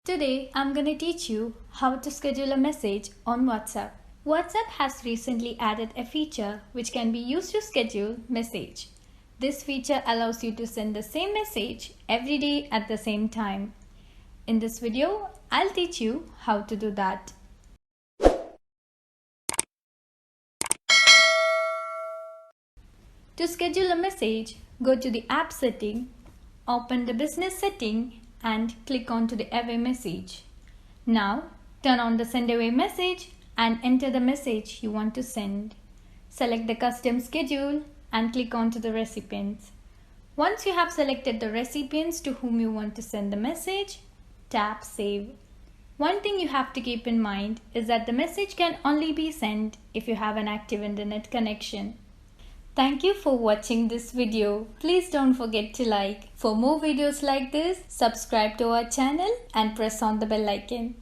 Today, I'm going to teach you how to schedule a message on WhatsApp. WhatsApp has recently added a feature which can be used to schedule message. This feature allows you to send the same message every day at the same time. In this video, I'll teach you how to do that. To schedule a message, go to the app setting, open the business setting and click on to the away message. Now turn on the send away message and enter the message you want to send. Select the custom schedule and click on to the recipients. Once you have selected the recipients to whom you want to send the message, tap save. One thing you have to keep in mind is that the message can only be sent if you have an active internet connection. Thank you for watching this video. Please don't forget to like. For more videos like this, subscribe to our channel and press on the bell icon.